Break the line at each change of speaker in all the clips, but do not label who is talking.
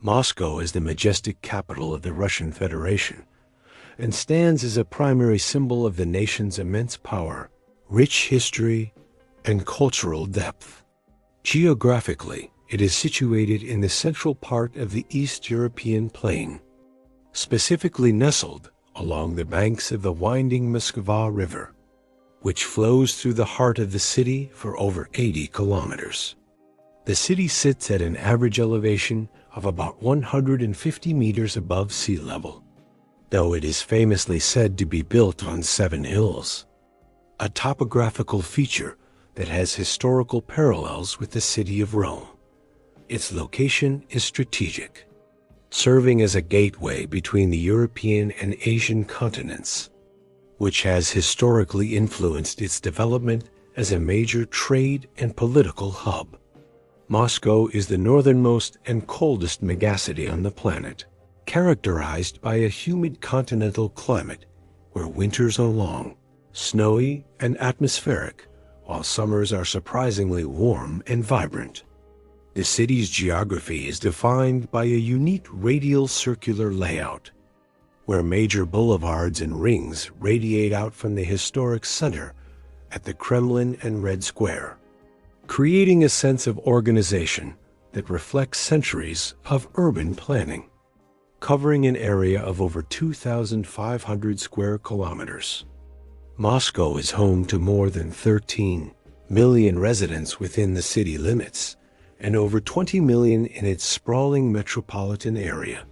Moscow is the majestic capital of the Russian Federation and stands as a primary symbol of the nation's immense power, rich history, and cultural depth. Geographically, it is situated in the central part of the East European plain, specifically nestled along the banks of the winding Moskva River, which flows through the heart of the city for over 80 kilometers. The city sits at an average elevation of about 150 meters above sea level, though it is famously said to be built on 7 hills, a topographical feature that has historical parallels with the city of Rome. Its location is strategic, serving as a gateway between the European and Asian continents, which has historically influenced its development as a major trade and political hub. Moscow is the northernmost and coldest megacity on the planet, characterized by a humid continental climate where winters are long, snowy, and atmospheric, while summers are surprisingly warm and vibrant. The city's geography is defined by a unique radial circular layout, where major boulevards and rings radiate out from the historic center at the Kremlin and Red Square, creating a sense of organization that reflects centuries of urban planning. Covering an area of over 2,500 square kilometers, Moscow is home to more than 13 million residents within the city limits and over 20 million in its sprawling metropolitan area,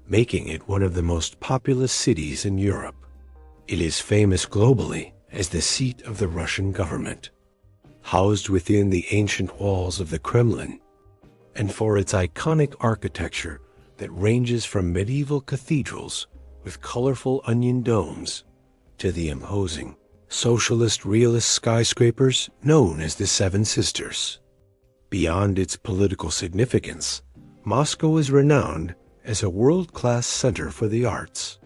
making it one of the most populous cities in Europe. It is famous globally as the seat of the Russian government, housed within the ancient walls of the Kremlin, and for its iconic architecture that ranges from medieval cathedrals with colorful onion domes to the imposing socialist realist skyscrapers known as the Seven Sisters. Beyond its political significance, Moscow is renowned as a world-class center for the arts,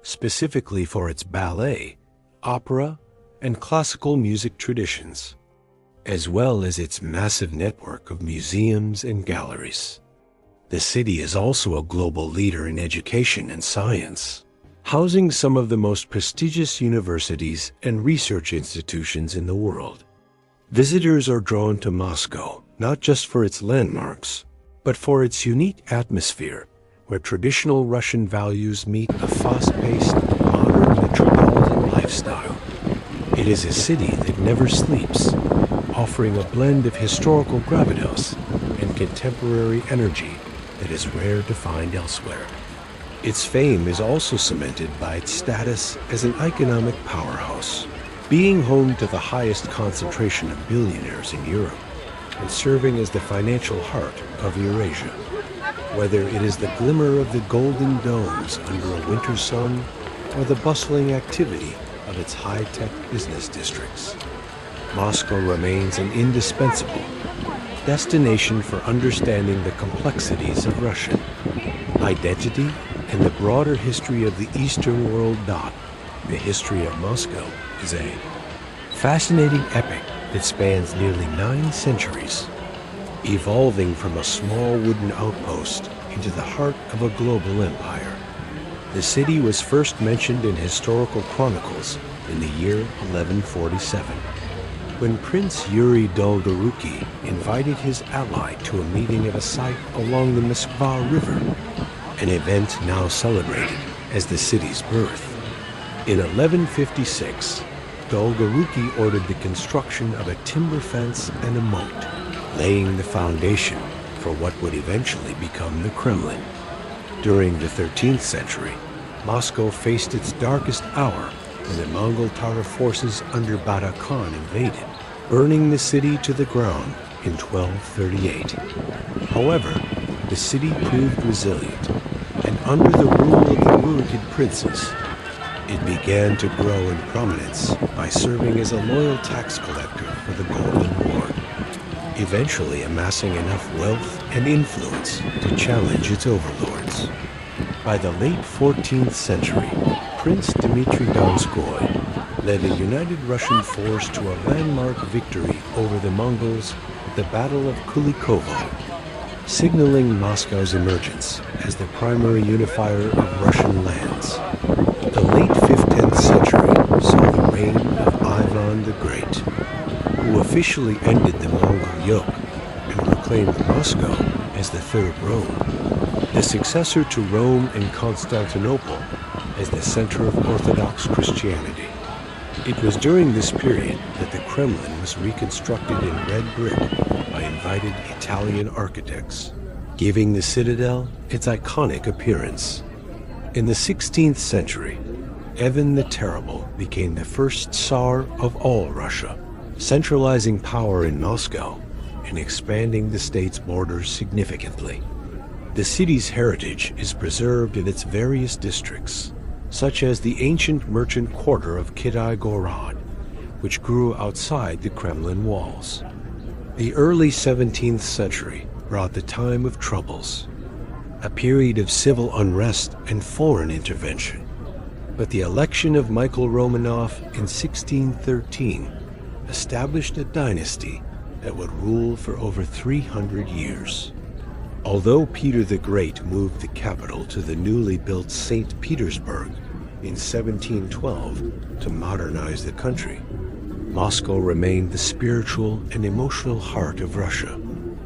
specifically for its ballet, opera, and classical music traditions, as well as its massive network of museums and galleries. The city is also a global leader in education and science, housing some of the most prestigious universities and research institutions in the world. Visitors are drawn to Moscow not just for its landmarks, but for its unique atmosphere where traditional Russian values meet a fast-paced, modern metropolitan lifestyle. It is a city that never sleeps, offering a blend of historical gravitas and contemporary energy that is rare to find elsewhere. Its fame is also cemented by its status as an economic powerhouse, being home to the highest concentration of billionaires in Europe and serving as the financial heart of Eurasia. Whether it is the glimmer of the golden domes under a winter sun or the bustling activity of its high-tech business districts, Moscow remains an indispensable destination for understanding the complexities of Russian identity and the broader history of the Eastern world. The history of Moscow is a fascinating epic that spans nearly 9 centuries, evolving from a small wooden outpost into the heart of a global empire. The city was first mentioned in historical chronicles in the year 1147, when Prince Yuri Dolgoruki invited his ally to a meeting at a site along the Moskva River, an event now celebrated as the city's birth. In 1156, Dolgoruki ordered the construction of a timber fence and a moat, laying the foundation for what would eventually become the Kremlin. During the 13th century, Moscow faced its darkest hour when the Mongol Tatar forces under Bata Khan invaded, burning the city to the ground in 1238. However, the city proved resilient, and under the rule of the Murid princes, it began to grow in prominence by serving as a loyal tax collector for the Golden Horde, eventually amassing enough wealth and influence to challenge its overlords. By the late 14th century, Prince Dmitry Donskoy led a united Russian force to a landmark victory over the Mongols at the Battle of Kulikovo, signaling Moscow's emergence as the primary unifier of Russian lands. The late 15th century saw the reign of Ivan the Great, who officially ended the Mongol yoke and proclaimed Moscow as the Third Rome, the successor to Rome and Constantinople as the center of Orthodox Christianity. It was during this period that the Kremlin was reconstructed in red brick by invited Italian architects, giving the citadel its iconic appearance. In the 16th century, Ivan the Terrible became the first Tsar of all Russia, centralizing power in Moscow and expanding the state's borders significantly. The city's heritage is preserved in its various districts, such as the ancient merchant quarter of Kitaï-Gorod, which grew outside the Kremlin walls. The early 17th century brought the time of troubles, a period of civil unrest and foreign intervention. But the election of Michael Romanov in 1613 established a dynasty that would rule for over 300 years. Although Peter the Great moved the capital to the newly built St. Petersburg in 1712 to modernize the country, Moscow remained the spiritual and emotional heart of Russia,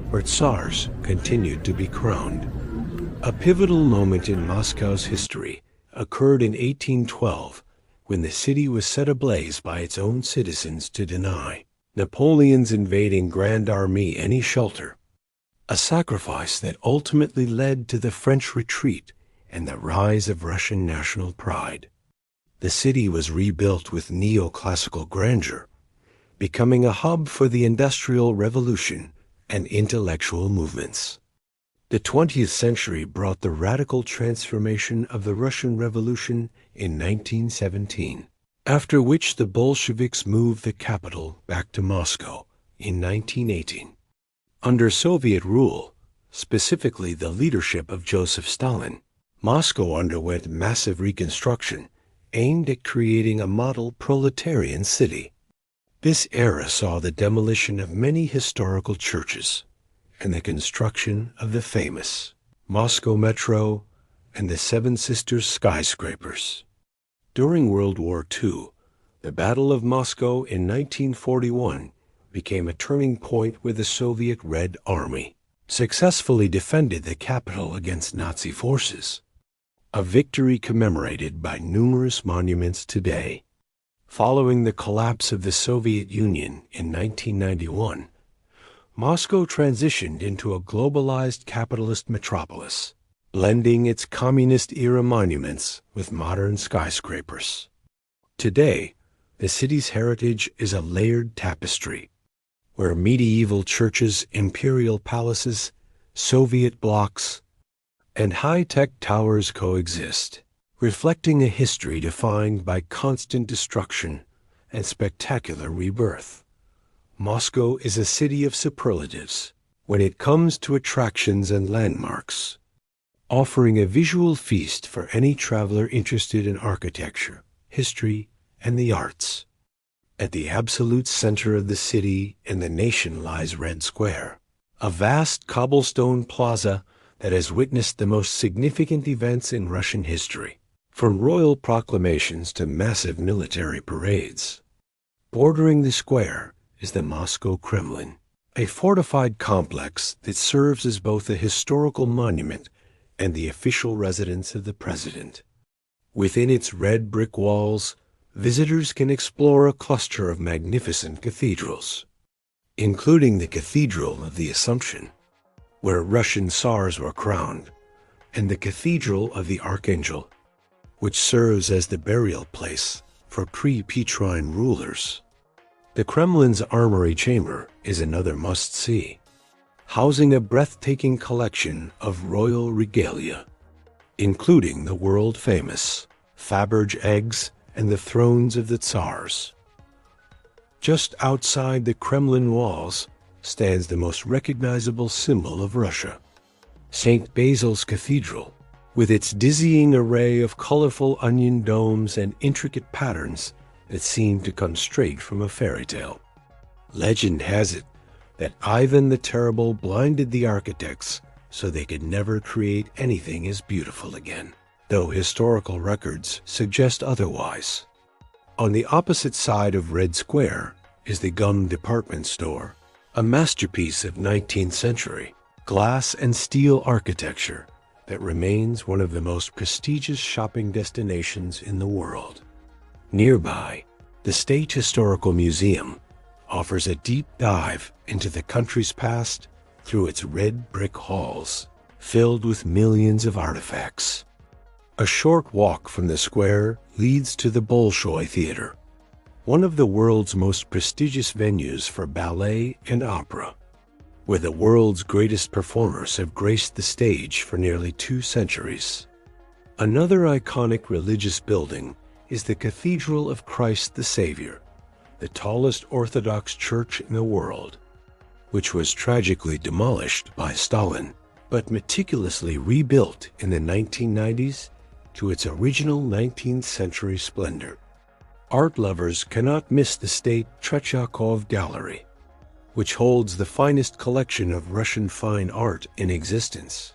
where Tsars continued to be crowned. A pivotal moment in Moscow's history occurred in 1812, when the city was set ablaze by its own citizens to deny Napoleon's invading Grand Army any shelter, a sacrifice that ultimately led to the French retreat and the rise of Russian national pride. The city was rebuilt with neoclassical grandeur, becoming a hub for the Industrial Revolution and intellectual movements. The 20th century brought the radical transformation of the Russian Revolution in 1917, after which the Bolsheviks moved the capital back to Moscow in 1918. Under Soviet rule, specifically the leadership of Joseph Stalin, Moscow underwent massive reconstruction aimed at creating a model proletarian city. This era saw the demolition of many historical churches and the construction of the famous Moscow Metro and the Seven Sisters skyscrapers. During World War II, the Battle of Moscow in 1941 became a turning point where the Soviet Red Army successfully defended the capital against Nazi forces, a victory commemorated by numerous monuments today. Following the collapse of the Soviet Union in 1991, Moscow transitioned into a globalized capitalist metropolis, blending its communist-era monuments with modern skyscrapers. Today, the city's heritage is a layered tapestry, where medieval churches, imperial palaces, Soviet blocks, and high-tech towers coexist, reflecting a history defined by constant destruction and spectacular rebirth. Moscow is a city of superlatives when it comes to attractions and landmarks, offering a visual feast for any traveler interested in architecture, history, and the arts. At the absolute center of the city and the nation lies Red Square, a vast cobblestone plaza that has witnessed the most significant events in Russian history, from royal proclamations to massive military parades. Bordering the square is the Moscow Kremlin, a fortified complex that serves as both a historical monument and the official residence of the president. Within its red brick walls, visitors can explore a cluster of magnificent cathedrals, including the Cathedral of the Assumption, where Russian Tsars were crowned, and the Cathedral of the Archangel, which serves as the burial place for pre-Petrine rulers. The Kremlin's armory chamber is another must-see, housing a breathtaking collection of royal regalia, including the world-famous Faberge eggs and the thrones of the Tsars. Just outside the Kremlin walls stands the most recognizable symbol of Russia, St. Basil's Cathedral, with its dizzying array of colorful onion domes and intricate patterns that seem to come straight from a fairy tale. Legend has it that Ivan the Terrible blinded the architects so they could never create anything as beautiful again, though historical records suggest otherwise. On the opposite side of Red Square is the Gum department store, a masterpiece of 19th century glass and steel architecture that remains one of the most prestigious shopping destinations in the world. Nearby, the State Historical Museum offers a deep dive into the country's past through its red brick halls, filled with millions of artifacts. A short walk from the square leads to the Bolshoi Theater, one of the world's most prestigious venues for ballet and opera, where the world's greatest performers have graced the stage for nearly 2 centuries. Another iconic religious building is the Cathedral of Christ the Savior, the tallest Orthodox church in the world, which was tragically demolished by Stalin, but meticulously rebuilt in the 1990s to its original 19th century splendor. Art lovers cannot miss the State Tretyakov Gallery, which holds the finest collection of Russian fine art in existence,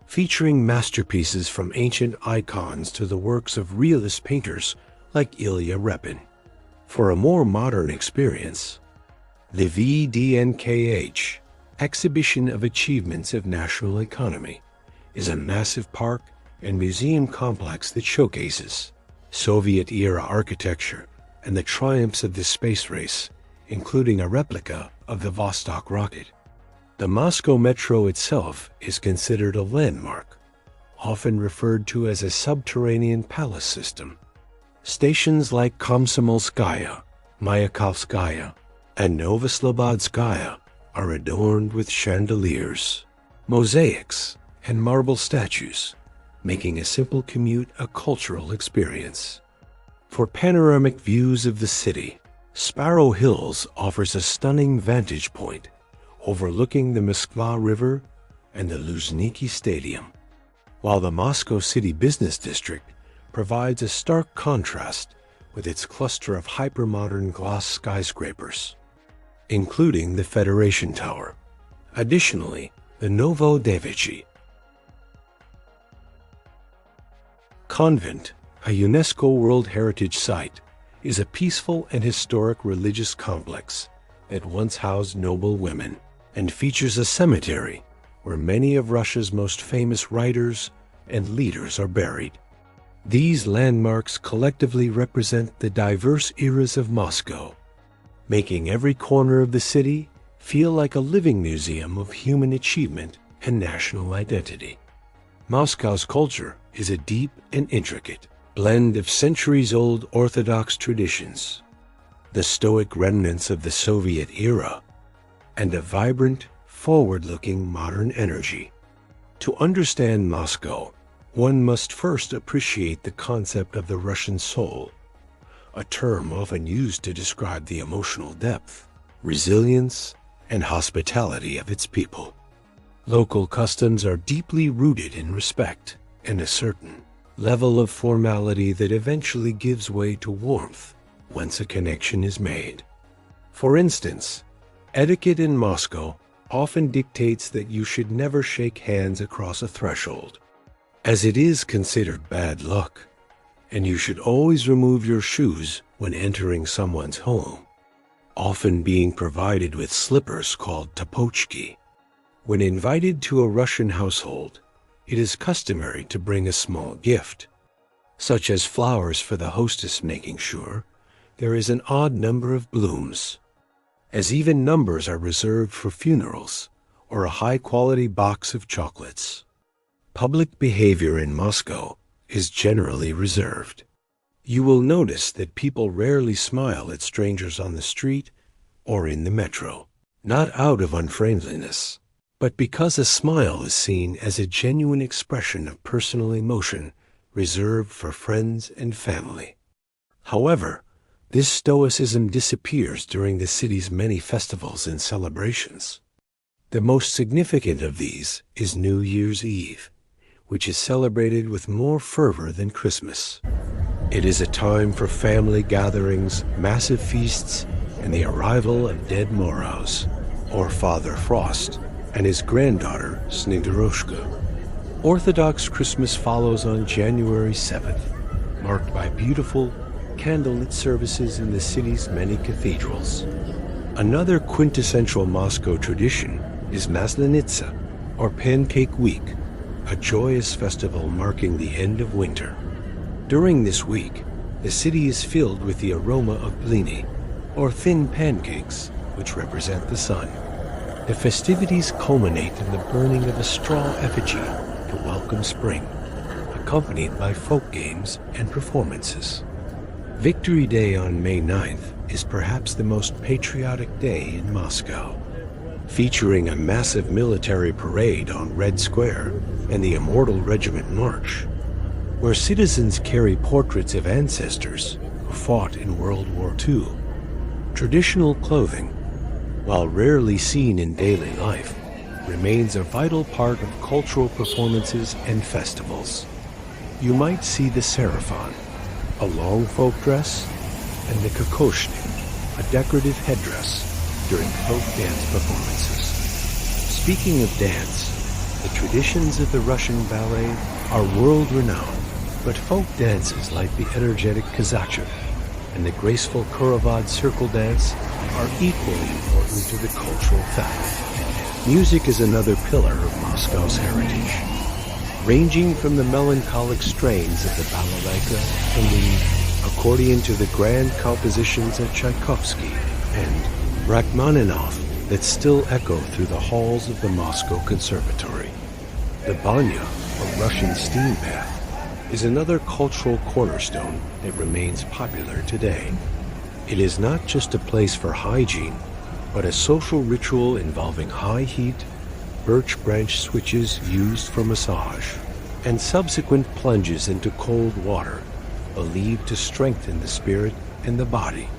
featuring masterpieces from ancient icons to the works of realist painters like Ilya Repin. For a more modern experience, the VDNKh Exhibition of Achievements of National Economy is a massive park and museum complex that showcases Soviet-era architecture and the triumphs of the space race, including a replica of the Vostok rocket. The Moscow metro itself is considered a landmark, often referred to as a subterranean palace system. Stations like Komsomolskaya, Mayakovskaya, and Novoslobodskaya are adorned with chandeliers, mosaics, and marble statues, making a simple commute a cultural experience. For panoramic views of the city, Sparrow Hills offers a stunning vantage point overlooking the Moskva River and the Luzhniki Stadium, while the Moscow City Business District provides a stark contrast with its cluster of hyper-modern glass skyscrapers, including the Federation Tower. Additionally, the Novodevichy Convent, a UNESCO World Heritage Site, is a peaceful and historic religious complex that once housed noble women and features a cemetery where many of Russia's most famous writers and leaders are buried. These landmarks collectively represent the diverse eras of Moscow, making every corner of the city feel like a living museum of human achievement and national identity. Moscow's culture is a deep and intricate blend of centuries-old Orthodox traditions, the stoic remnants of the Soviet era, and a vibrant, forward-looking modern energy. To understand Moscow, one must first appreciate the concept of the Russian soul, a term often used to describe the emotional depth, resilience, and hospitality of its people. Local customs are deeply rooted in respect and a certain level of formality that eventually gives way to warmth once a connection is made. For instance, etiquette in Moscow often dictates that you should never shake hands across a threshold, as it is considered bad luck, and you should always remove your shoes when entering someone's home, often being provided with slippers called tapochki. When invited to a Russian household, it is customary to bring a small gift, such as flowers for the hostess, making sure there is an odd number of blooms, as even numbers are reserved for funerals, or a high-quality box of chocolates. Public behavior in Moscow is generally reserved. You will notice that people rarely smile at strangers on the street or in the metro, not out of unfriendliness, but because a smile is seen as a genuine expression of personal emotion reserved for friends and family. However, this stoicism disappears during the city's many festivals and celebrations. The most significant of these is New Year's Eve, which is celebrated with more fervor than Christmas. It is a time for family gatherings, massive feasts, and the arrival of Dead Moroz, or Father Frost, and his granddaughter, Snegoroshka. Orthodox Christmas follows on January 7th, marked by beautiful, candlelit services in the city's many cathedrals. Another quintessential Moscow tradition is Maslenitsa, or Pancake Week, a joyous festival marking the end of winter. During this week, the city is filled with the aroma of blini, or thin pancakes, which represent the sun. The festivities culminate in the burning of a straw effigy to welcome spring, accompanied by folk games and performances. Victory Day on May 9th is perhaps the most patriotic day in Moscow, featuring a massive military parade on Red Square and the Immortal Regiment March, where citizens carry portraits of ancestors who fought in World War II. Traditional clothing, while rarely seen in daily life, remains a vital part of cultural performances and festivals. You might see the sarafan, a long folk dress, and the kokoshnik, a decorative headdress, during folk dance performances. Speaking of dance, the traditions of the Russian ballet are world-renowned, but folk dances like the energetic Kazachev and the graceful Kurovad circle dance are equally important to the cultural fabric. Music is another pillar of Moscow's heritage, ranging from the melancholic strains of the balalaika and the accordion to the grand compositions of Tchaikovsky and Rachmaninoff that still echo through the halls of the Moscow Conservatory. The banya, or Russian steam bath, is another cultural cornerstone that remains popular today. It is not just a place for hygiene, but a social ritual involving high heat, birch branch switches used for massage, and subsequent plunges into cold water, believed to strengthen the spirit and the body.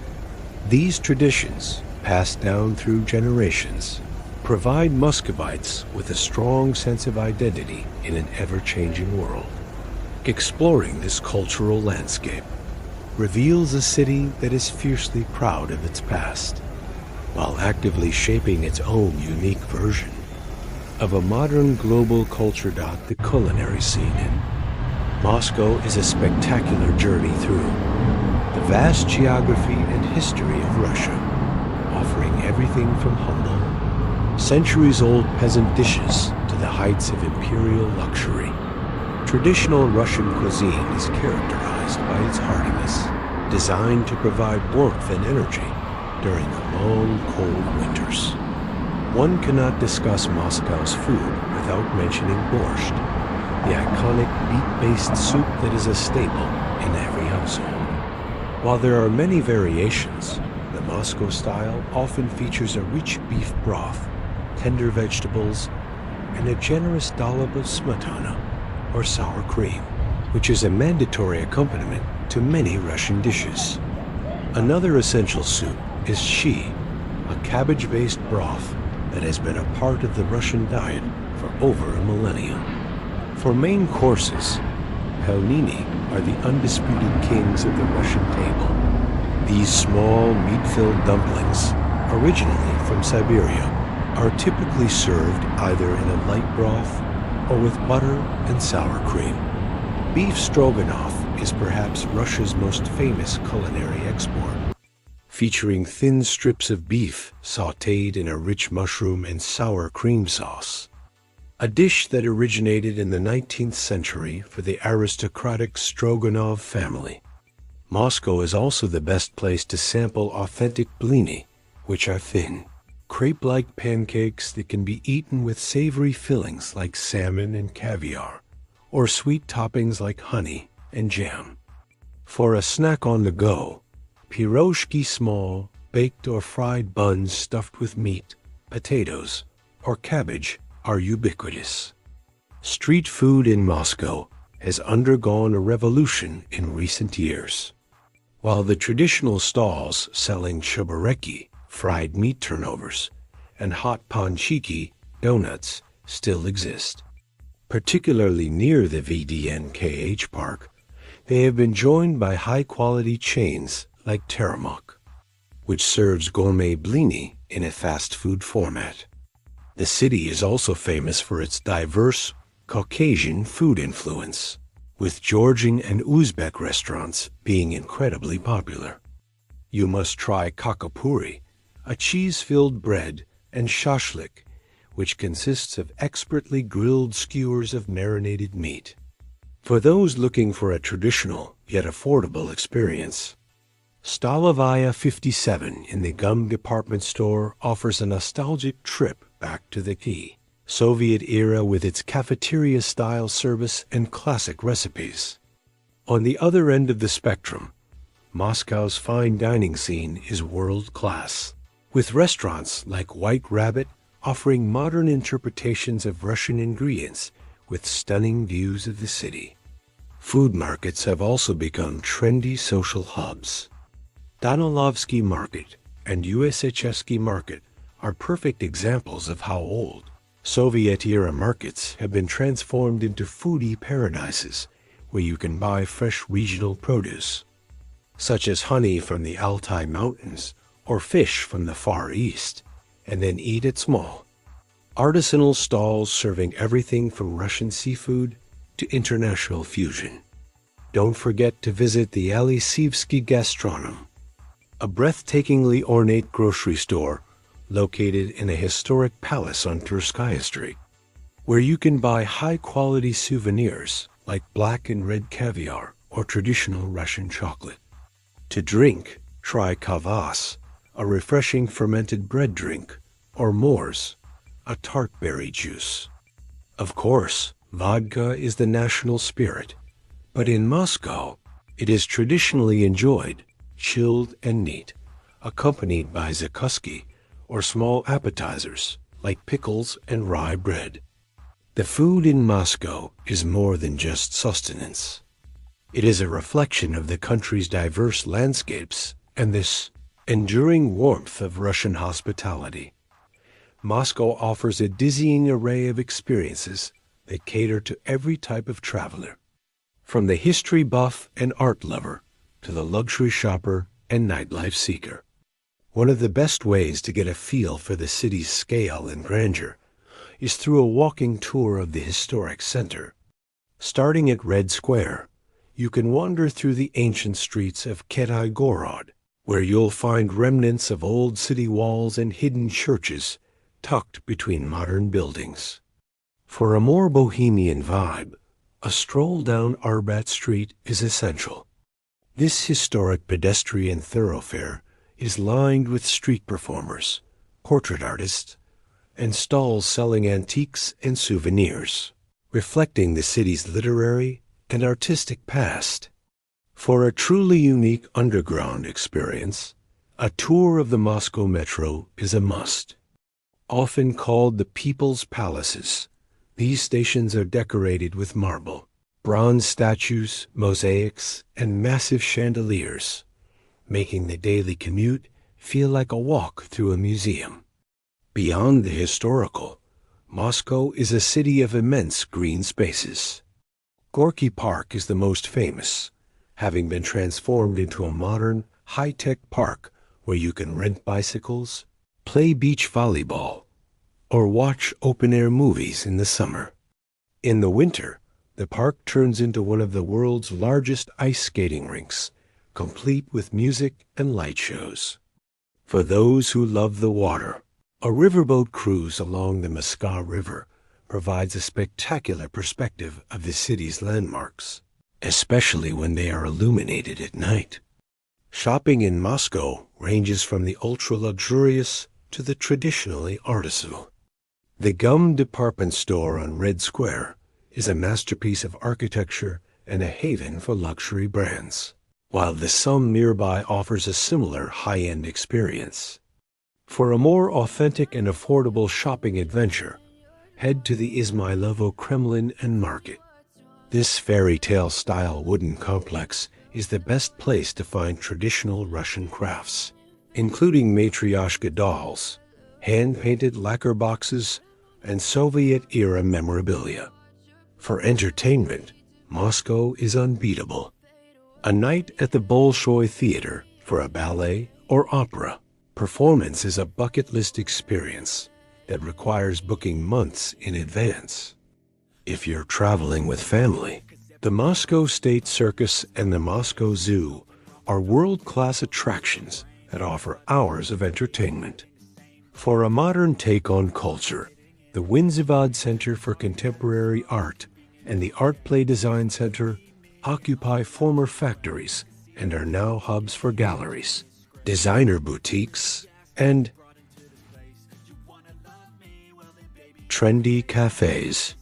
These traditions, passed down through generations, provide Muscovites with a strong sense of identity in an ever-changing world. Exploring this cultural landscape reveals a city that is fiercely proud of its past, while actively shaping its own unique version of a modern global culture. The culinary scene in Moscow is a spectacular journey through the vast geography and history of Russia, offering everything from humble, centuries-old peasant dishes to the heights of imperial luxury. Traditional Russian cuisine is characterized by its heartiness, designed to provide warmth and energy during the long, cold winters. One cannot discuss Moscow's food without mentioning borscht, the iconic beet-based soup that is a staple in every household. While there are many variations, the Moscow style often features a rich beef broth, tender vegetables, and a generous dollop of smetana, or sour cream, which is a mandatory accompaniment to many Russian dishes. Another essential soup is shi, a cabbage-based broth that has been a part of the Russian diet for over a millennium. For main courses, pelmeni are the undisputed kings of the Russian table. These small, meat-filled dumplings, originally from Siberia, are typically served either in a light broth or with butter and sour cream. Beef stroganoff is perhaps Russia's most famous culinary export, featuring thin strips of beef sautéed in a rich mushroom and sour cream sauce. A dish that originated in the 19th century for the aristocratic Stroganov family. Moscow is also the best place to sample authentic blini, which are thin, crepe-like pancakes that can be eaten with savory fillings like salmon and caviar, or sweet toppings like honey and jam. For a snack on the go, pirozhki, small, baked or fried buns stuffed with meat, potatoes, or cabbage, are ubiquitous. Street food in Moscow has undergone a revolution in recent years. While the traditional stalls selling chubareki, fried meat turnovers, and hot panchiki, donuts, still exist. Particularly near the VDNKh Park, they have been joined by high-quality chains like Teremok, which serves gourmet blini in a fast food format. The city is also famous for its diverse Caucasian food influence, with Georgian and Uzbek restaurants being incredibly popular. You must try kakapuri, a cheese-filled bread, and shashlik, which consists of expertly grilled skewers of marinated meat. For those looking for a traditional yet affordable experience, Stolovaya 57 in the gum department store offers a nostalgic trip back to the key Soviet era with its cafeteria-style service and classic recipes. On the other end of the spectrum, Moscow's fine dining scene is world-class, with restaurants like White Rabbit offering modern interpretations of Russian ingredients with stunning views of the city. Food markets have also become trendy social hubs. Danilovsky Market and USSR Market are perfect examples of how old Soviet-era markets have been transformed into foodie paradises where you can buy fresh regional produce, such as honey from the Altai Mountains or fish from the Far East, and then eat at small, artisanal stalls serving everything from Russian seafood to international fusion. Don't forget to visit the Alisivsky Gastronom, a breathtakingly ornate grocery store located in a historic palace on Tverskaya Street, where you can buy high-quality souvenirs like black and red caviar or traditional Russian chocolate. To drink, try kvass, a refreshing fermented bread drink, or mors, a tart berry juice. Of course, vodka is the national spirit, but in Moscow, it is traditionally enjoyed, chilled and neat, accompanied by zakuski, or small appetizers like pickles and rye bread. The food in Moscow is more than just sustenance. It is a reflection of the country's diverse landscapes and this enduring warmth of Russian hospitality. Moscow offers a dizzying array of experiences that cater to every type of traveler, from the history buff and art lover to the luxury shopper and nightlife seeker. One of the best ways to get a feel for the city's scale and grandeur is through a walking tour of the historic center. Starting at Red Square, you can wander through the ancient streets of Ketygorod, where you'll find remnants of old city walls and hidden churches tucked between modern buildings. For a more bohemian vibe, a stroll down Arbat Street is essential. This historic pedestrian thoroughfare is lined with street performers, portrait artists, and stalls selling antiques and souvenirs, reflecting the city's literary and artistic past. For a truly unique underground experience, a tour of the Moscow Metro is a must. Often called the People's Palaces, these stations are decorated with marble, bronze statues, mosaics, and massive chandeliers, making the daily commute feel like a walk through a museum. Beyond the historical, Moscow is a city of immense green spaces. Gorky Park is the most famous, having been transformed into a modern, high-tech park where you can rent bicycles, play beach volleyball, or watch open-air movies in the summer. In the winter, the park turns into one of the world's largest ice skating rinks, complete with music and light shows. For those who love the water, a riverboat cruise along the Moscow River provides a spectacular perspective of the city's landmarks, especially when they are illuminated at night. Shopping in Moscow ranges from the ultra-luxurious to the traditionally artisanal. The Gum department store on Red Square is a masterpiece of architecture and a haven for luxury brands, while the Sum nearby offers a similar high-end experience. For a more authentic and affordable shopping adventure, head to the Izmailovo Kremlin and Market. This fairy tale-style wooden complex is the best place to find traditional Russian crafts, including matryoshka dolls, hand-painted lacquer boxes, and Soviet-era memorabilia. For entertainment, Moscow is unbeatable. A night at the Bolshoi Theater for a ballet or opera performance is a bucket list experience, that requires booking months in advance. If you're traveling with family, the Moscow State Circus and the Moscow Zoo are world-class attractions that offer hours of entertainment. For a modern take on culture, the Winzivod Center for Contemporary Art and the Art Play Design Center occupy former factories and are now hubs for galleries, designer boutiques, and trendy cafes.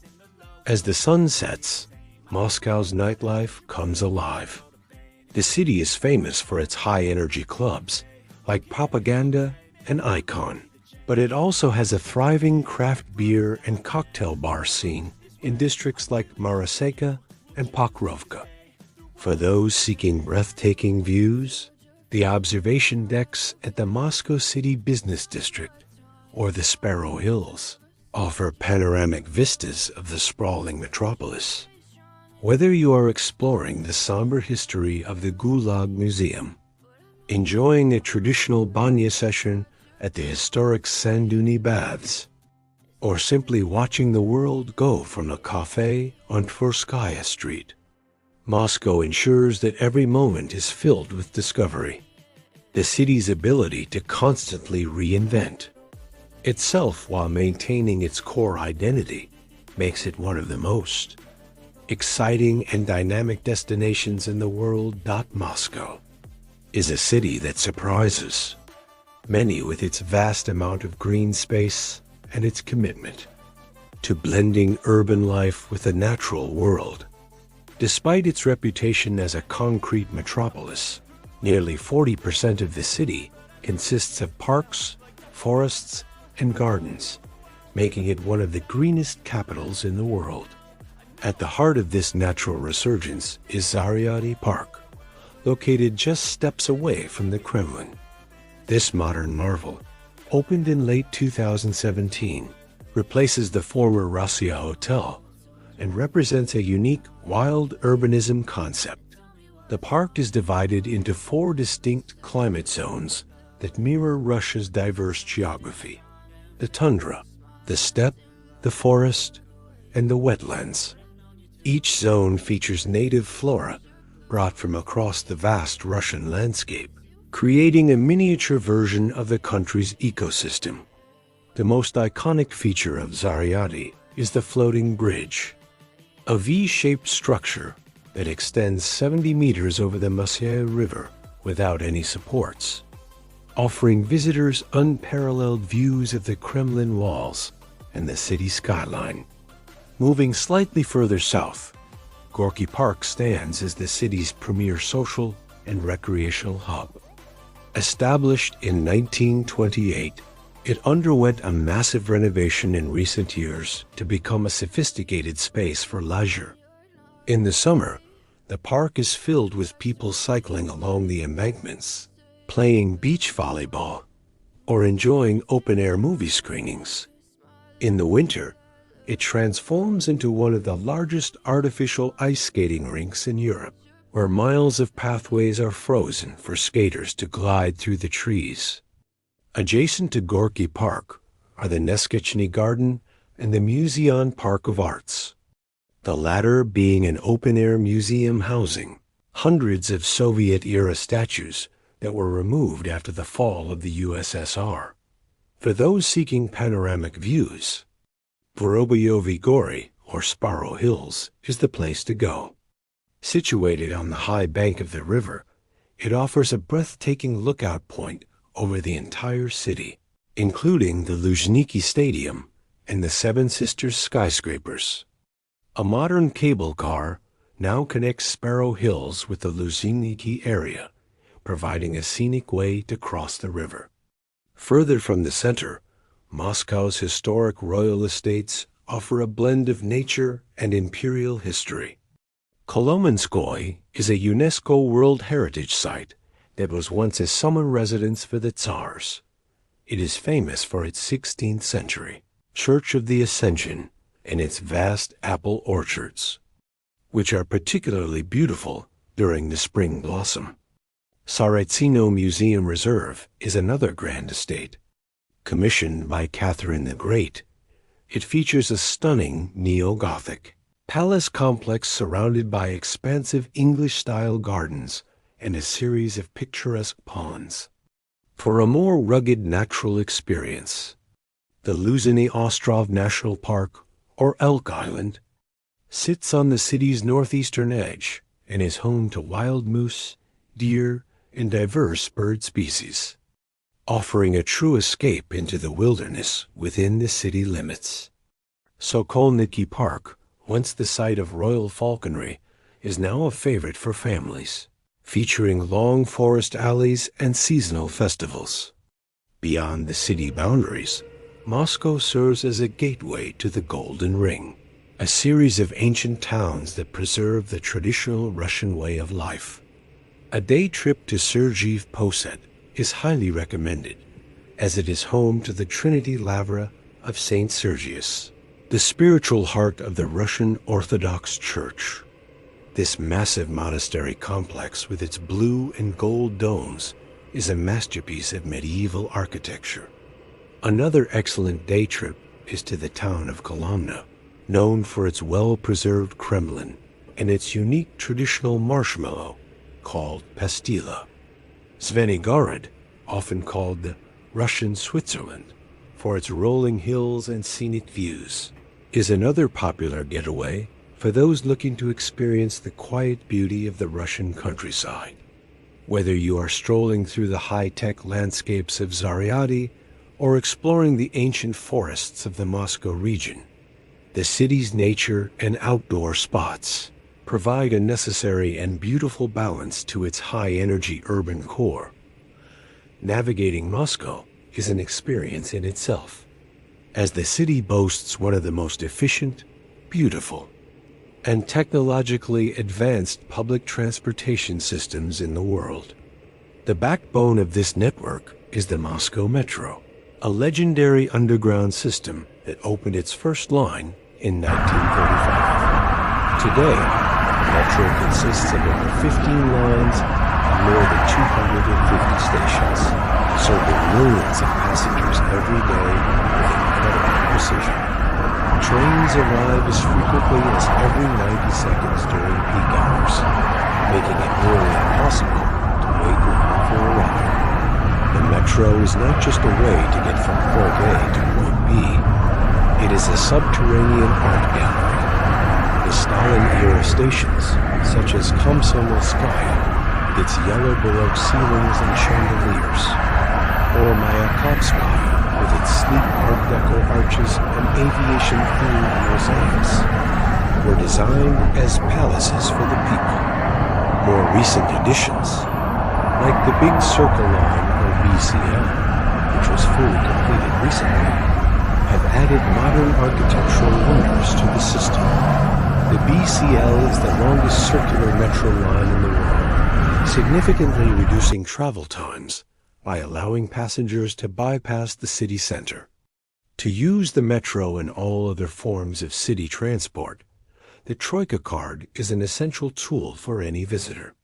As the sun sets, Moscow's nightlife comes alive. The city is famous for its high-energy clubs, like Propaganda and Icon, but it also has a thriving craft beer and cocktail bar scene in districts like Maraseka and Pokrovka. For those seeking breathtaking views, the observation decks at the Moscow City Business District or the Sparrow Hills offer panoramic vistas of the sprawling metropolis. Whether you are exploring the somber history of the Gulag Museum, enjoying a traditional banya session at the historic Sanduni Baths, or simply watching the world go from the cafe on Tverskaya Street, Moscow ensures that every moment is filled with discovery. The city's ability to constantly reinvent itself while maintaining its core identity makes it one of the most exciting and dynamic destinations in the world. Moscow is a city that surprises many with its vast amount of green space and its commitment to blending urban life with the natural world. Despite its reputation as a concrete metropolis, nearly 40% of the city consists of parks, forests, and gardens, making it one of the greenest capitals in the world. At the heart of this natural resurgence is Zaryadye Park, located just steps away from the Kremlin. This modern marvel, opened in late 2017, replaces the former Russia Hotel and represents a unique wild urbanism concept. The park is divided into 4 distinct climate zones that mirror Russia's diverse geography: the tundra, the steppe, the forest, and the wetlands. Each zone features native flora brought from across the vast Russian landscape, creating a miniature version of the country's ecosystem. The most iconic feature of Zaryadye is the floating bridge, a V-shaped structure that extends 70 meters over the Moscow River without any supports, offering visitors unparalleled views of the Kremlin walls and the city skyline. Moving slightly further south, Gorky Park stands as the city's premier social and recreational hub. Established in 1928, it underwent a massive renovation in recent years to become a sophisticated space for leisure. In the summer, the park is filled with people cycling along the embankments, playing beach volleyball, or enjoying open-air movie screenings. In the winter, it transforms into one of the largest artificial ice skating rinks in Europe, where miles of pathways are frozen for skaters to glide through the trees. Adjacent to Gorky Park are the Neskechny Garden and the Museon Park of Arts, the latter being an open-air museum housing hundreds of Soviet-era statues that were removed after the fall of the USSR. For those seeking panoramic views, Vorobyovy Gory, or Sparrow Hills, is the place to go. Situated on the high bank of the river, it offers a breathtaking lookout point over the entire city, including the Luzhniki Stadium and the Seven Sisters skyscrapers. A modern cable car now connects Sparrow Hills with the Luzhniki area, providing a scenic way to cross the river. Further from the center, Moscow's historic royal estates offer a blend of nature and imperial history. Kolomenskoye is a UNESCO World Heritage Site that was once a summer residence for the Tsars. It is famous for its 16th century Church of the Ascension and its vast apple orchards, which are particularly beautiful during the spring blossom. Saretsino Museum Reserve is another grand estate. Commissioned by Catherine the Great, it features a stunning neo-Gothic palace complex surrounded by expansive English-style gardens and a series of picturesque ponds. For a more rugged natural experience, the Luzhny Ostrov National Park, or Elk Island, sits on the city's northeastern edge and is home to wild moose, deer, and diverse bird species, offering a true escape into the wilderness within the city limits. Sokolniki Park, once the site of royal falconry, is now a favorite for families, featuring long forest alleys and seasonal festivals. Beyond the city boundaries, Moscow serves as a gateway to the Golden Ring, a series of ancient towns that preserve the traditional Russian way of life. A day trip to Sergiev Posad is highly recommended, as it is home to the Trinity Lavra of St. Sergius, the spiritual heart of the Russian Orthodox Church. This massive monastery complex with its blue and gold domes is a masterpiece of medieval architecture. Another excellent day trip is to the town of Kolomna, known for its well-preserved Kremlin and its unique traditional marshmallow called pastila. Zvenigorod, often called the Russian Switzerland for its rolling hills and scenic views, is another popular getaway for those looking to experience the quiet beauty of the Russian countryside. Whether you are strolling through the high-tech landscapes of Zaryadye or exploring the ancient forests of the Moscow region, the city's nature and outdoor spots provide a necessary and beautiful balance to its high-energy urban core. Navigating Moscow is an experience in itself, as the city boasts one of the most efficient, beautiful, and technologically advanced public transportation systems in the world. The backbone of this network is the Moscow Metro, a legendary underground system that opened its first line in 1935. Today, the Metro consists of over 15 lines and more than 250 stations, serving millions of passengers every day with incredible precision. Trains arrive as frequently as every 90 seconds during peak hours, making it nearly impossible to wait long for a ride. The Metro is not just a way to get from point A to point B. It is a subterranean art gallery. The Stalin-era stations, such as Komsomolskaya, with its yellow Baroque ceilings and chandeliers, or Mayakovskaya, with its sleek Art Deco arches and aviation-themed mosaics, were designed as palaces for the people. More recent additions, like the Big Circle Line or VCL, which was fully completed recently, have added modern architectural wonders to the system. The BCL is the longest circular metro line in the world, significantly reducing travel times by allowing passengers to bypass the city center. To use the metro and all other forms of city transport, the Troika card is an essential tool for any visitor.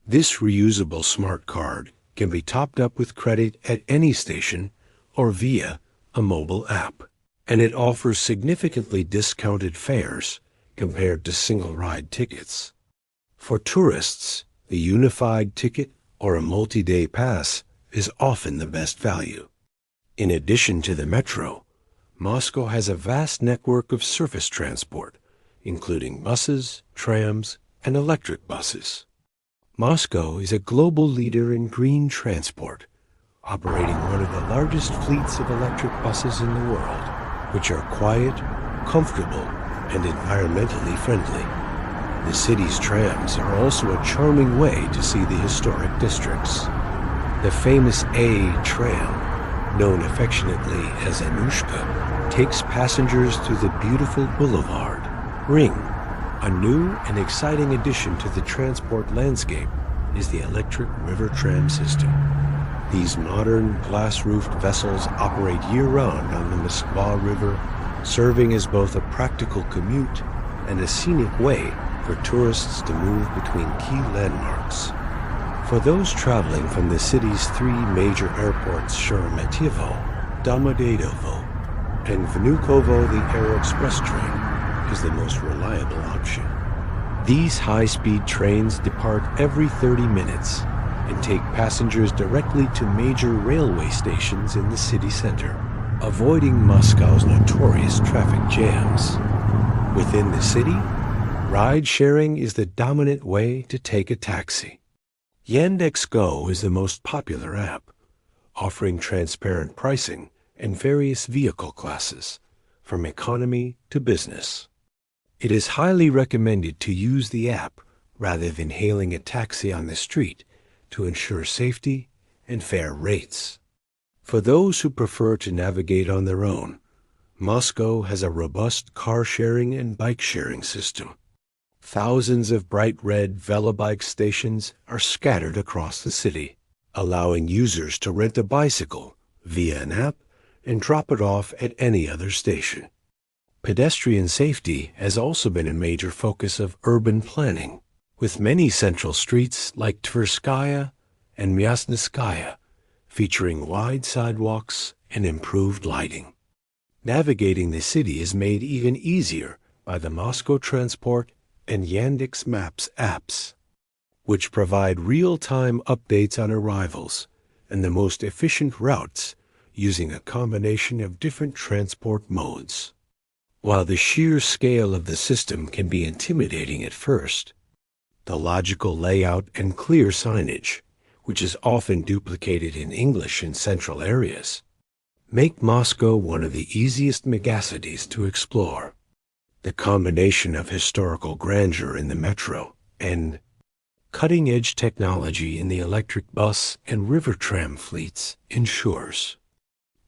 This reusable smart card can be topped up with credit at any station or via a mobile app, and it offers significantly discounted fares compared to single-ride tickets. For tourists, the unified ticket or a multi-day pass is often the best value. In addition to the metro, Moscow has a vast network of surface transport, including buses, trams, and electric buses. Moscow is a global leader in green transport, operating one of the largest fleets of electric buses in the world, which are quiet, comfortable, and environmentally friendly. The city's trams are also a charming way to see the historic districts. The famous A tram, known affectionately as Anushka, takes passengers through the beautiful boulevard, Ring. A new and exciting addition to the transport landscape is the electric river tram system. These modern glass-roofed vessels operate year-round on the Moskva River, serving as both a practical commute and a scenic way for tourists to move between key landmarks. For those traveling from the city's three major airports, Sheremetyevo, Domodedovo and Vnukovo, the Air Express train, is the most reliable option. These high-speed trains depart every 30 minutes and take passengers directly to major railway stations in the city center, avoiding Moscow's notorious traffic jams. Within the city, ride-sharing is the dominant way to take a taxi. Yandex.Go is the most popular app, offering transparent pricing and various vehicle classes, from economy to business. It is highly recommended to use the app rather than hailing a taxi on the street to ensure safety and fair rates. For those who prefer to navigate on their own, Moscow has a robust car-sharing and bike-sharing system. Thousands of bright red velobike stations are scattered across the city, allowing users to rent a bicycle via an app and drop it off at any other station. Pedestrian safety has also been a major focus of urban planning, with many central streets like Tverskaya and Myasnitskaya featuring wide sidewalks and improved lighting. Navigating the city is made even easier by the Moscow Transport and Yandex Maps apps, which provide real-time updates on arrivals and the most efficient routes using a combination of different transport modes. While the sheer scale of the system can be intimidating at first, the logical layout and clear signage, which is often duplicated in English in central areas, make Moscow one of the easiest megacities to explore. The combination of historical grandeur in the metro and cutting-edge technology in the electric bus and river tram fleets ensures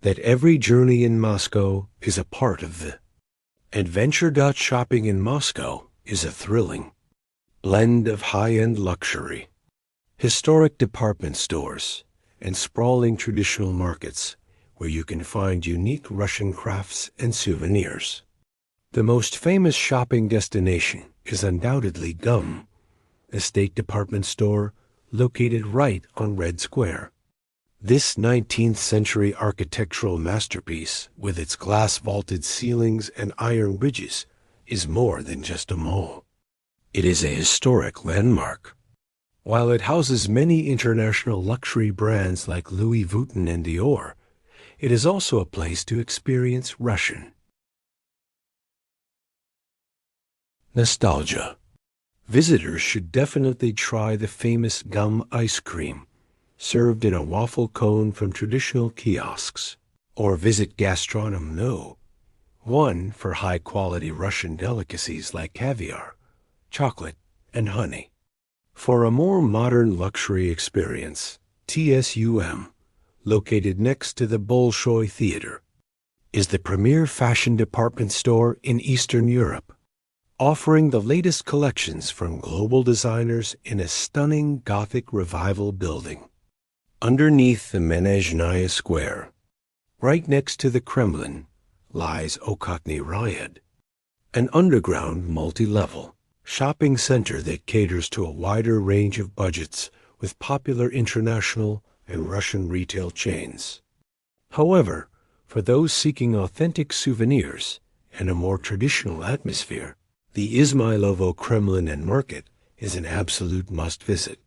that every journey in Moscow is a part of the adventure. Shopping in Moscow is a thrilling blend of high-end luxury, historic department stores, and sprawling traditional markets where you can find unique Russian crafts and souvenirs. The most famous shopping destination is undoubtedly GUM, a state department store located right on Red Square. This 19th century architectural masterpiece, with its glass-vaulted ceilings and iron bridges, is more than just a mall. It is a historic landmark. While it houses many international luxury brands like Louis Vuitton and Dior, it is also a place to experience Russian nostalgia. Visitors should definitely try the famous GUM ice cream, served in a waffle cone from traditional kiosks, or visit Gastronom No. 1 for high-quality Russian delicacies like caviar, chocolate, and honey. For a more modern luxury experience, TSUM, located next to the Bolshoi Theater, is the premier fashion department store in Eastern Europe, offering the latest collections from global designers in a stunning Gothic revival building. Underneath the Menezhnaya Square, right next to the Kremlin, lies Okatny Ryad, an underground multi-level shopping center that caters to a wider range of budgets with popular international and Russian retail chains. However, for those seeking authentic souvenirs and a more traditional atmosphere, the Izmailovo Kremlin and Market is an absolute must-visit.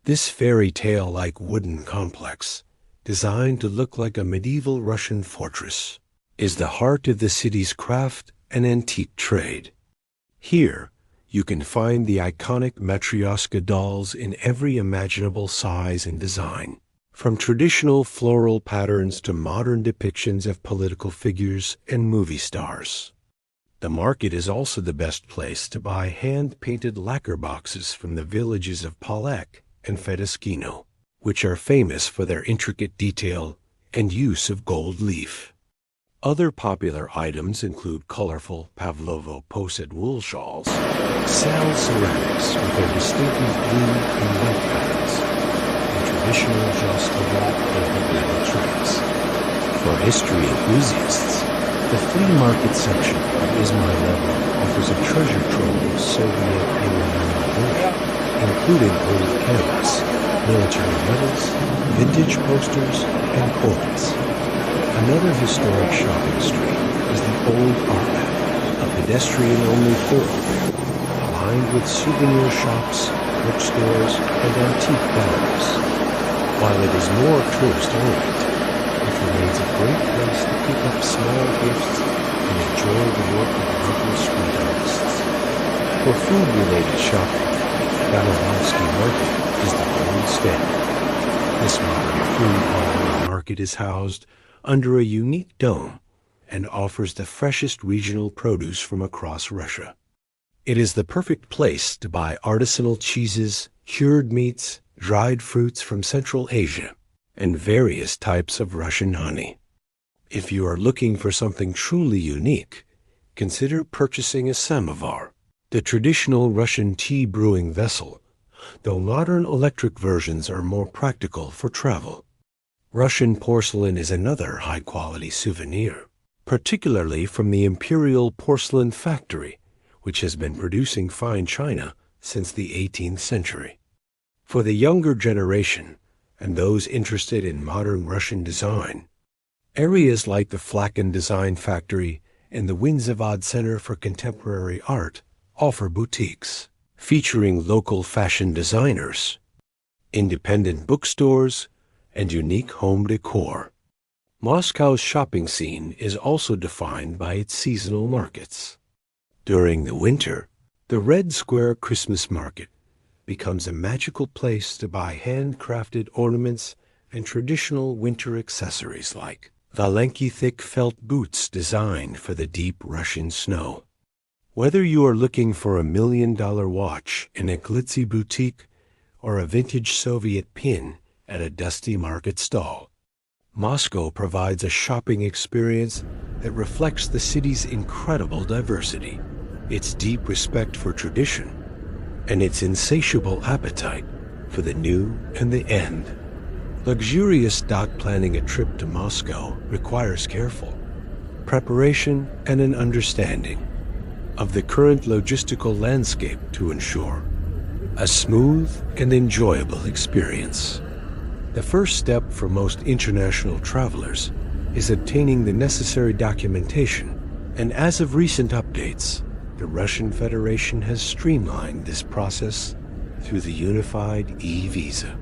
This fairy tale-like wooden complex, designed to look like a medieval Russian fortress, is the heart of the city's craft and antique trade. Here, you can find the iconic Matryoshka dolls in every imaginable size and design, from traditional floral patterns to modern depictions of political figures and movie stars. The market is also the best place to buy hand-painted lacquer boxes from the villages of Palek and Fedoskino, which are famous for their intricate detail and use of gold leaf. Other popular items include colorful Pavlovo posset wool shawls, Sal ceramics with their distinctive blue and white patterns, and traditional Jostovo and metal trays. For history enthusiasts, the flea market section of Izmailovo offers a treasure trove of Soviet and memorabilia, including old cameras, military medals, vintage posters, and coins. Another historic shopping street is the Old Arbat, a pedestrian-only thoroughfare, lined with souvenir shops, bookstores, and antique bars. While it is more tourist-oriented, it remains a great place to pick up small gifts and enjoy the work of local street artists. For food-related shopping, Basil Market is the gold standard. This modern food hall and market is housed under a unique dome and offers the freshest regional produce from across Russia. It is the perfect place to buy artisanal cheeses, cured meats, dried fruits from Central Asia, and various types of Russian honey. If you are looking for something truly unique, consider purchasing a samovar, the traditional Russian tea brewing vessel, though modern electric versions are more practical for travel. Russian porcelain is another high-quality souvenir, particularly from the Imperial Porcelain Factory, which has been producing fine china since the 18th century. For the younger generation and those interested in modern Russian design, areas like the Flakin Design Factory and the Winzavad Center for Contemporary Art offer boutiques featuring local fashion designers, independent bookstores, and unique home decor. Moscow's shopping scene is also defined by its seasonal markets. During the winter, the Red Square Christmas Market becomes a magical place to buy handcrafted ornaments and traditional winter accessories like Valenki thick felt boots designed for the deep Russian snow. Whether you are looking for a $1 million watch in a glitzy boutique or a vintage Soviet pin at a dusty market stall, Moscow provides a shopping experience that reflects the city's incredible diversity, its deep respect for tradition, and its insatiable appetite for the new and the end. Luxurious planning a trip to Moscow requires careful preparation and an understanding of the current logistical landscape to ensure a smooth and enjoyable experience. The first step for most international travelers is obtaining the necessary documentation, and as of recent updates, the Russian Federation has streamlined this process through the unified e-visa.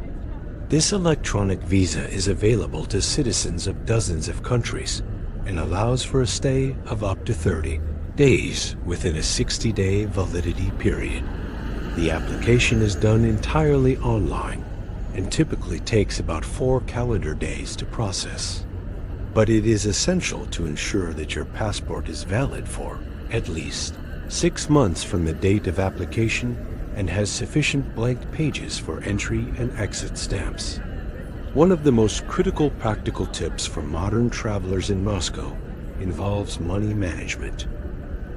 This electronic visa is available to citizens of dozens of countries and allows for a stay of up to 30 days within a 60-day validity period. The application is done entirely online and typically takes about 4 calendar days to process. But it is essential to ensure that your passport is valid for at least 6 months from the date of application and has sufficient blank pages for entry and exit stamps. One of the most critical practical tips for modern travelers in Moscow involves money management.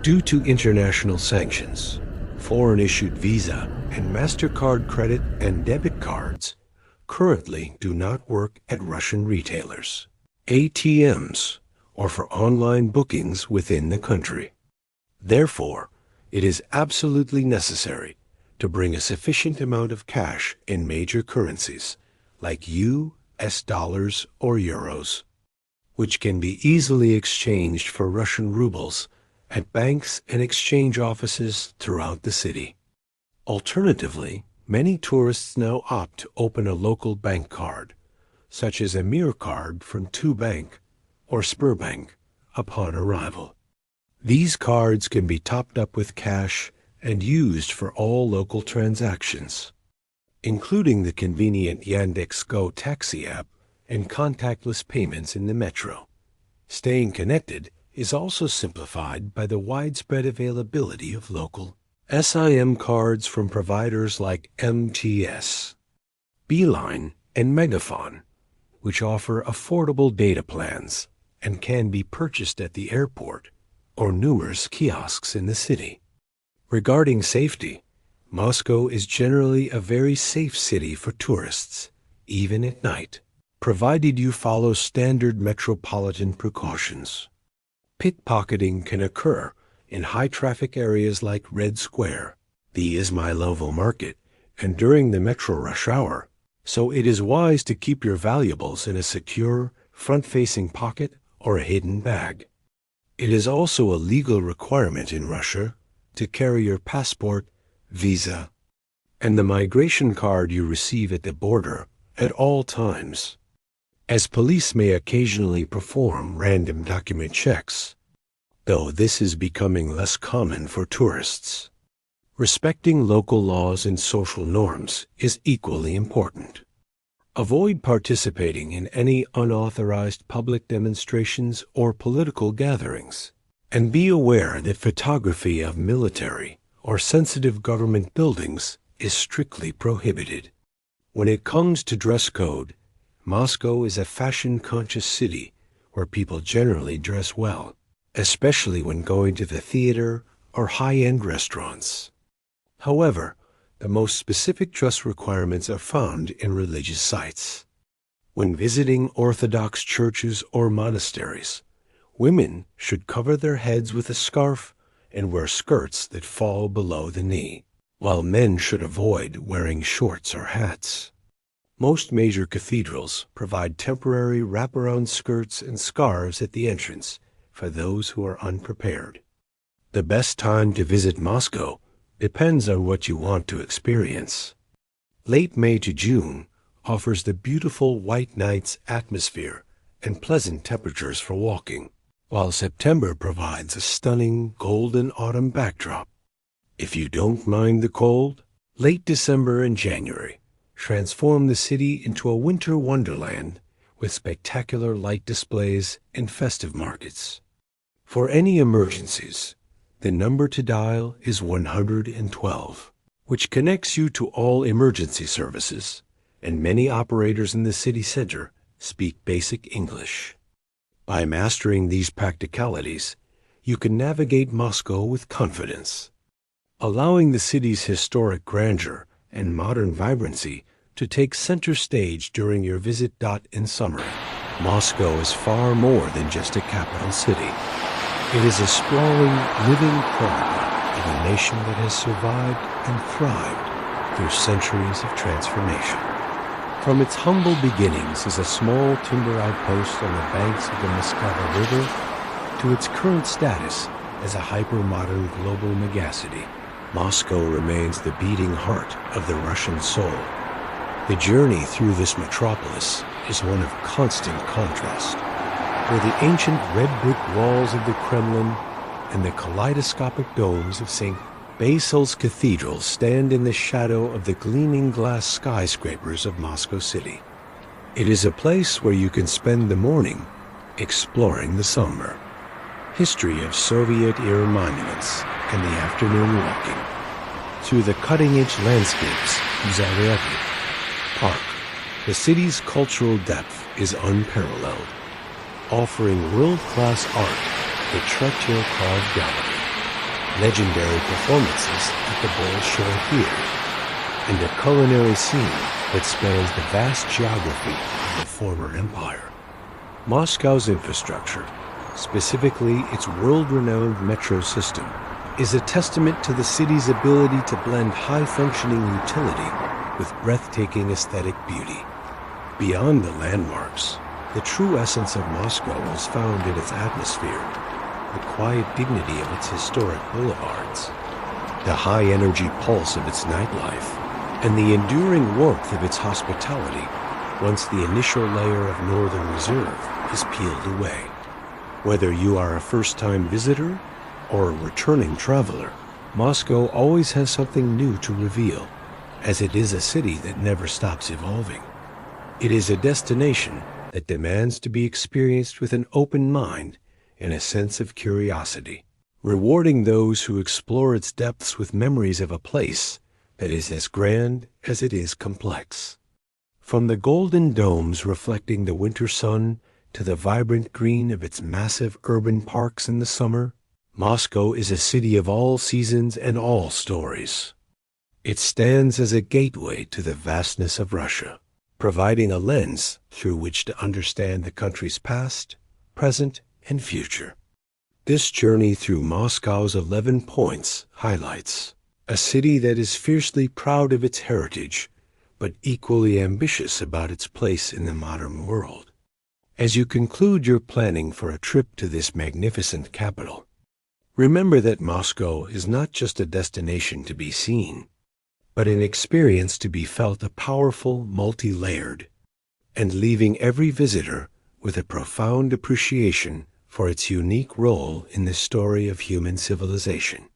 Due to international sanctions, foreign-issued Visa and MasterCard credit and debit cards currently do not work at Russian retailers, ATMs, or for online bookings within the country. Therefore, it is absolutely necessary to bring a sufficient amount of cash in major currencies like US dollars or euros, which can be easily exchanged for Russian rubles at banks and exchange offices throughout the city. Alternatively, many tourists now opt to open a local bank card, such as a Mir card from TuBank or Sberbank, upon arrival. These cards can be topped up with cash and used for all local transactions, including the convenient Yandex.Go taxi app and contactless payments in the metro. Staying connected is also simplified by the widespread availability of local SIM cards from providers like MTS, Beeline, and Megaphone, which offer affordable data plans and can be purchased at the airport or numerous kiosks in the city. Regarding safety, Moscow is generally a very safe city for tourists, even at night, provided you follow standard metropolitan precautions. Pickpocketing can occur in high-traffic areas like Red Square, the Izmailovo Market, and during the metro rush hour, so it is wise to keep your valuables in a secure, front-facing pocket or a hidden bag. It is also a legal requirement in Russia to carry your passport, visa, and the migration card you receive at the border at all times, as police may occasionally perform random document checks, though this is becoming less common for tourists. Respecting local laws and social norms is equally important. Avoid participating in any unauthorized public demonstrations or political gatherings, and be aware that photography of military or sensitive government buildings is strictly prohibited. When it comes to dress code, Moscow is a fashion-conscious city where people generally dress well, especially when going to the theater or high-end restaurants. However, the most specific dress requirements are found in religious sites. When visiting Orthodox churches or monasteries, women should cover their heads with a scarf and wear skirts that fall below the knee, while men should avoid wearing shorts or hats. Most major cathedrals provide temporary wraparound skirts and scarves at the entrance for those who are unprepared. The best time to visit Moscow depends on what you want to experience. Late May to June offers the beautiful white nights atmosphere and pleasant temperatures for walking, while September provides a stunning golden autumn backdrop. If you don't mind the cold, late December and January transform the city into a winter wonderland with spectacular light displays and festive markets. For any emergencies, the number to dial is 112, which connects you to all emergency services, and many operators in the city center speak basic English. By mastering these practicalities, you can navigate Moscow with confidence, allowing the city's historic grandeur and modern vibrancy to take center stage during your visit. In summary, Moscow is far more than just a capital city. It is a sprawling, living chronicle of a nation that has survived and thrived through centuries of transformation. From its humble beginnings as a small timber outpost on the banks of the Moscow River to its current status as a hyper-modern global megacity, Moscow remains the beating heart of the Russian soul. The journey through this metropolis is one of constant contrast, where the ancient red brick walls of the Kremlin and the kaleidoscopic domes of St. Basil's Cathedral stand in the shadow of the gleaming glass skyscrapers of Moscow City. It is a place where you can spend the morning exploring the somber history of Soviet-era monuments and the afternoon walking through the cutting-edge landscapes of Zaryadye Park. The city's cultural depth is unparalleled, offering world-class art, the Tretyakov Gallery, legendary performances at the Bolshoi Theater, and a culinary scene that spans the vast geography of the former empire. Moscow's infrastructure, specifically its world-renowned metro system, is a testament to the city's ability to blend high-functioning utility with breathtaking aesthetic beauty. Beyond the landmarks, the true essence of Moscow is found in its atmosphere, the quiet dignity of its historic boulevards, the high-energy pulse of its nightlife, and the enduring warmth of its hospitality once the initial layer of northern reserve is peeled away. Whether you are a first-time visitor or a returning traveler, Moscow always has something new to reveal, as it is a city that never stops evolving. It is a destination that demands to be experienced with an open mind and a sense of curiosity, rewarding those who explore its depths with memories of a place that is as grand as it is complex. From the golden domes reflecting the winter sun to the vibrant green of its massive urban parks in the summer, Moscow is a city of all seasons and all stories. It stands as a gateway to the vastness of Russia, providing a lens through which to understand the country's past, present, and future. This journey through Moscow's 11 points highlights a city that is fiercely proud of its heritage, but equally ambitious about its place in the modern world. As you conclude your planning for a trip to this magnificent capital, remember that Moscow is not just a destination to be seen, but an experience to be felt, a powerful, multi-layered, and leaving every visitor with a profound appreciation for its unique role in the story of human civilization.